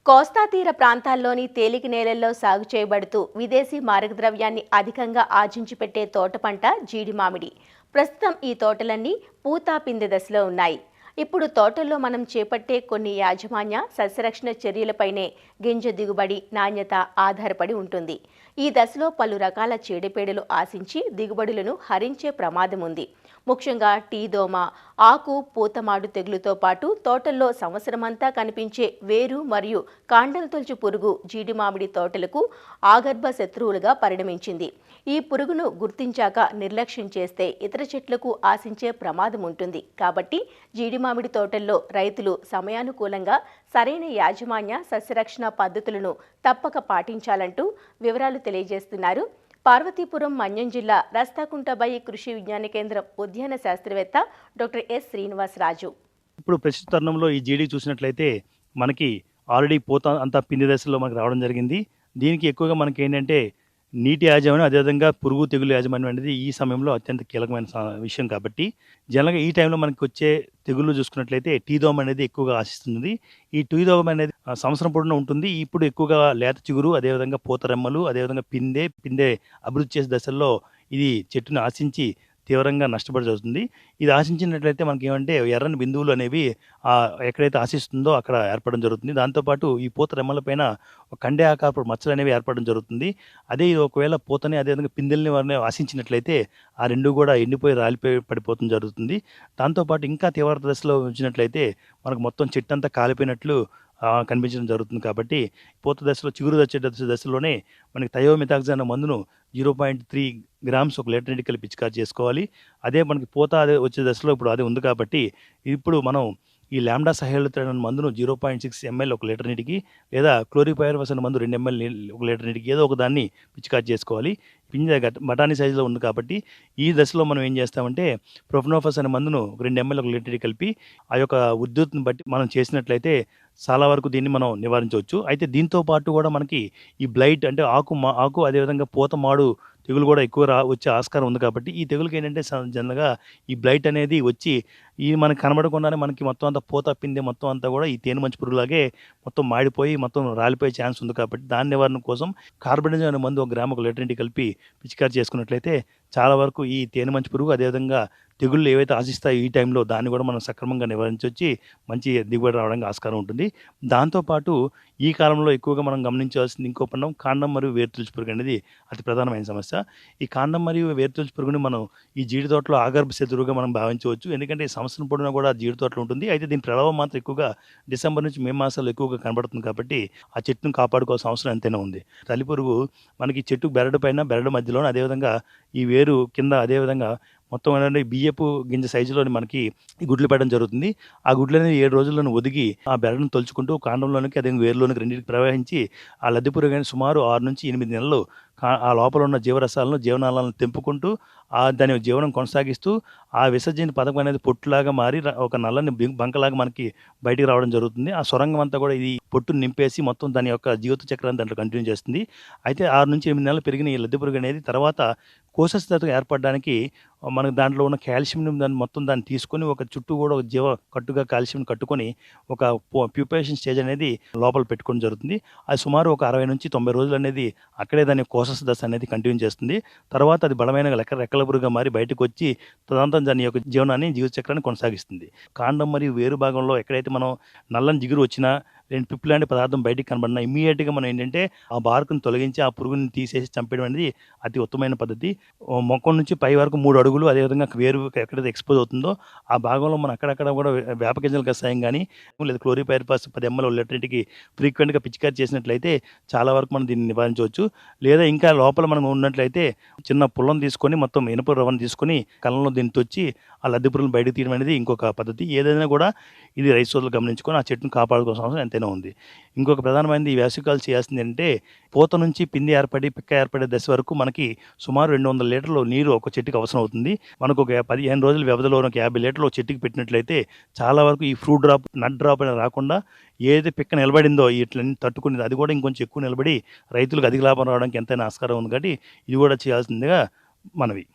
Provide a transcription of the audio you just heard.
కోస్తా తీర ప్రాంతాల్లోని తేలిక నేలల్లో సాగు చేయబడుతూ విదేశీ మారకద్రవ్యాన్ని అధికంగా ఆర్జించి పెట్టే తోట పంట జీడి మామిడి. ప్రస్తుతం ఈ తోటలన్నీ పూత పిందె దశలో ఉన్నాయి. ఇప్పుడు తోటల్లో మనం చేపట్టే కొన్ని యాజమాన్య సస్యరక్షణ చర్యలపైనే గింజ దిగుబడి నాణ్యత ఆధారపడి ఉంటుంది. ఈ దశలో పలు రకాల చీడపీడలు ఆశించి దిగుబడులను హరించే ప్రమాదం ఉంది. ముఖ్యంగా టీ దోమ, ఆకు పూతమాడు తెగులుతో పాటు తోటల్లో సంవత్సరమంతా కనిపించే వేరు మరియు కాండల తొలచు పురుగు జీడి మామిడి తోటలకు ఆగర్భ శత్రువులుగా పరిణమించింది. ఈ పురుగును గుర్తించాక నిర్లక్ష్యం చేస్తే ఇతర చెట్లకు ఆశించే ప్రమాదం ఉంటుంది. కాబట్టి జీడి మామిడి తోటల్లో రైతులు సమయానుకూలంగా సరైన యాజమాన్య సస్యరక్షణ పద్ధతులను తప్పక పాటించాలంటూ వివరాలు తెలియజేస్తున్నారు పార్వతీపురం మన్యం జిల్లా రస్తాకుంటబై కృషి విజ్ఞాన కేంద్రం ఉద్యాన శాస్త్రవేత్త డాక్టర్ ఎస్ శ్రీనివాసరాజు. ఇప్పుడు ప్రస్తుత తరుణంలో ఈ జీడి చూసినట్లయితే మనకి ఆల్రెడీ పూత అంతా పిండి దశలో మనకు రావడం జరిగింది. దీనికి ఎక్కువగా మనకి ఏంటంటే నీటి యాజమాన్యం, అదేవిధంగా పురుగు తెగులు యాజమాన్యం అనేది ఈ సమయంలో అత్యంత కీలకమైన విషయం. కాబట్టి జనరల్గా ఈ టైంలో మనకి వచ్చే తెగుళ్ళు చూసుకున్నట్లయితే టీ దోమ అనేది ఎక్కువగా ఆశిస్తుంది. ఈ టీ దోమ అనేది సంవత్సరం పొడవునా ఉంటుంది. ఇప్పుడు ఎక్కువగా లేత చిగురు, అదేవిధంగా పూత రెమ్మలు, అదేవిధంగా పిందె అభివృద్ధి చేసే దశల్లో ఇది చెట్టును ఆశించి తీవ్రంగా నష్టపడి జరుగుతుంది. ఇది ఆశించినట్లయితే మనకి ఏమంటే ఎర్రని బిందువులు అనేవి ఎక్కడైతే ఆశిస్తుందో అక్కడ ఏర్పడడం జరుగుతుంది. దాంతోపాటు ఈ పూత రెమ్మల పైన కండే ఆకారపు మచ్చలు అనేవి ఏర్పడడం జరుగుతుంది. అదే ఇది ఒకవేళ పూతని అదేవిధంగా పిందెల్ని వారిని ఆశించినట్లయితే ఆ రెండు కూడా ఎండిపోయి రాలిపోయి పడిపోవడం జరుగుతుంది. దాంతోపాటు ఇంకా తీవ్రత దశలో ఉంచినట్లయితే మనకు మొత్తం చెట్టు అంతా కాలిపోయినట్లు కనిపించడం జరుగుతుంది. కాబట్టి పూత దశలో చిగురు వచ్చే దశలోనే మనకి థయోమిథాక్సామ్ మందును 0.3 గ్రామ్స్ ఒక లీటర్ నీటికి కలిపి పిచికారి చేసుకోవాలి. అదే మనకి పూత అదే వచ్చే దశలో ఇప్పుడు అదే ఉంది కాబట్టి ఇప్పుడు మనం ఈ లాంబ్డా సహేలుత్రిన్ అనే మందును 0.6 ml ఒక లీటర్ నీటికి, లేదా క్లోరిపైరిఫాస్ అనే మందు 2 ml ఒక లీటర్ నీటికి ఏదో ఒక దాన్ని పిచికారి చేసుకోవాలి. పింజ బఠానీ సైజులో ఉంది కాబట్టి ఈ దశలో మనం ఏం చేస్తామంటే ప్రొఫెనోఫాస్ అనే మందును 2 ml ఒక లీటర్ కలిపి ఆ యొక్క ఉద్ధృతిని బట్టి మనం చేసినట్లయితే చాలా వరకు దీన్ని మనం నివారించవచ్చు. అయితే దీంతో పాటు కూడా మనకి ఈ బ్లైట్ అంటే ఆకు అదేవిధంగా పూత మాడు తెగులు కూడా ఎక్కువ వచ్చే ఆస్కారం ఉంది. కాబట్టి ఈ తెగులుకి ఏంటంటే జనరల్గా ఈ బ్లైట్ అనేది వచ్చి ఈ మనకి కనబడకుండానే మనకి మొత్తం అంతా పూత పిందె మొత్తం అంతా కూడా ఈ తేనె మంచి పురుగులాగే మొత్తం మాడిపోయి మొత్తం రాలిపోయే ఛాన్స్ ఉంది. కాబట్టి దాని నివారణ కోసం కార్బనిజం అనే మందు 1 గ్రాము ఒక లీటర్ నీటికి కలిపి పిచికారి చేసుకున్నట్లయితే చాలా వరకు ఈ తేనె మంచి పురుగు అదేవిధంగా తెగుళ్ళు ఏవైతే ఆశిస్తాయో ఈ టైంలో దాన్ని కూడా మనం సక్రమంగా నివారించొచ్చి మంచి దిగుబడి రావడానికి ఆస్కారం ఉంటుంది. దాంతోపాటు ఈ కాలంలో ఎక్కువగా మనం గమనించాల్సింది ఇంకో పన్నం కాండం మరియు వేరుతులుచు పురుగు అనేది అతి ప్రధానమైన సమస్య. ఈ కాండం మరియు వేరుతులుచు పురుగుని మనం ఈ జీడి తోటలో ఆగర్భ శత్రువుగా మనం భావించవచ్చు. ఎందుకంటే ఈ సంవత్సరం పొడవునా కూడా జీడి తోటలో ఉంటుంది. అయితే దీని ప్రభావం మాత్రం ఎక్కువగా డిసెంబర్ నుంచి మే మాసాల్లో ఎక్కువగా కనబడుతుంది. కాబట్టి ఆ చెట్టును కాపాడుకోవాల్సిన అవసరం ఎంతైనా ఉంది. తల్లి పురుగు మనకి చెట్టు బెరడు పైన బెరడు మధ్యలో అదేవిధంగా ఈ వేరు కింద అదేవిధంగా మొత్తం ఏంటంటే బియ్యపు గింజ సైజులోని మనకి గుడ్లు పెట్టడం జరుగుతుంది. ఆ గుడ్లు అనేది 7 రోజుల్లోనే ఒదిగి ఆ బెరడును తొలుచుకుంటూ కాండంలోనికి అదే వేరులోనికి రెండింటికి ప్రవహించి ఆ లద్దె పురుగు అనేది సుమారు 6 నుంచి 8 నెలలు ఆ లోపల ఉన్న జీవరసాలను జీవనాలను తెంపుకుంటూ దాని జీవనం కొనసాగిస్తూ ఆ విసర్జన పథకం అనేది పొట్టులాగా మారి ఒక నల్లని బంకలాగా మనకి బయటికి రావడం జరుగుతుంది. ఆ సొరంగం అంతా కూడా ఇది పొట్టును నింపేసి మొత్తం దాని యొక్క జీవిత చక్రాన్ని దాంట్లో కంటిన్యూ చేస్తుంది. అయితే 6 నుంచి 8 నెలలు పెరిగిన ఈ లద్దె పురుగు అనేది తర్వాత కోశస్థితి ఏర్పడడానికి మనకు దాంట్లో ఉన్న కాల్షియం దాన్ని తీసుకొని ఒక చుట్టూ కూడా ఒక జీవ కట్టుగా కాల్షియం కట్టుకొని ఒక ప్యూపేషన్ స్టేజ్ అనేది లోపల పెట్టుకోవడం జరుగుతుంది. అది సుమారు ఒక 60 నుంచి 90 రోజులు అనేది అక్కడే దాని కోశస్థ దశ అనేది కంటిన్యూ చేస్తుంది. తర్వాత అది బలమైన రెక్కల పురుగుగా మారి బయటకు వచ్చి తదనంతరం దాని యొక్క జీవిత చక్రాన్ని కొనసాగిస్తుంది. కాండం మరియు వేరు భాగంలో ఎక్కడైతే మనం నల్లని జిగురు వచ్చినా పిప్పి లాంటి పదార్థం బయటికి కనబడినా ఇమ్మీడియట్గా మనం ఏంటంటే ఆ బార్కును తొలగించి ఆ పురుగుని తీసేసి చంపేయడం అనేది అతి ఉత్తమమైన పద్ధతి. మొక్కల నుంచి పై వరకు 3 అడుగులు అదేవిధంగా వేరు ఎక్కడైతే ఎక్స్పోజ్ అవుతుందో ఆ భాగంలో మనం అక్కడక్కడ కూడా వేప గింజల కషాయం కానీ లేదా క్లోరిపైరిఫాస్ 10 ml లీటర్కి ఫ్రీక్వెంట్గా పిచికారి చేసినట్లయితే చాలా వరకు మనం దీన్ని నివారించవచ్చు. లేదా ఇంకా లోపల మనం ఉన్నట్లయితే చిన్న పుల్లం తీసుకొని మొత్తం ఇనుప రవ్వను తీసుకొని కళ్ళంలో దీన్ని తొచ్చి ఆ లద్దె పురుగులను బయటకు తీయడం అనేది ఇంకొక పద్ధతి. ఏదైనా కూడా ఇది రైతు సోదరులు గమనించుకొని ఆ చెట్టును కాపాడుకోవాల్సిన అవసరం ఎంతైనా ఉంది. ఇంకొక ప్రధానమైనది ఈ వేసవికాలం చేయాల్సింది ఏంటంటే పూత నుంచి పిండి ఏర్పడి పిక్క ఏర్పడే దశ వరకు మనకి సుమారు 200 లీటర్లు నీరు ఒక చెట్టుకి అవసరం అవుతుంది. మనకు ఒక 15 రోజుల వ్యవధిలో ఒక 50 లీటర్లు చెట్టుకి పెట్టినట్లయితే చాలా వరకు ఈ ఫ్రూట్ డ్రాప్ నట్ డ్రాప్ అనేది రాకుండా ఏదైతే పిక్క నిలబడిందో ఇట్లన్నీ తట్టుకునేది అది కూడా ఇంకొంచెం ఎక్కువ నిలబడి రైతులకు అధిక లాభం రావడానికి ఎంతైనా ఆస్కారం ఉంది. కాబట్టి ఇది కూడా చేయాల్సిందిగా మనవి.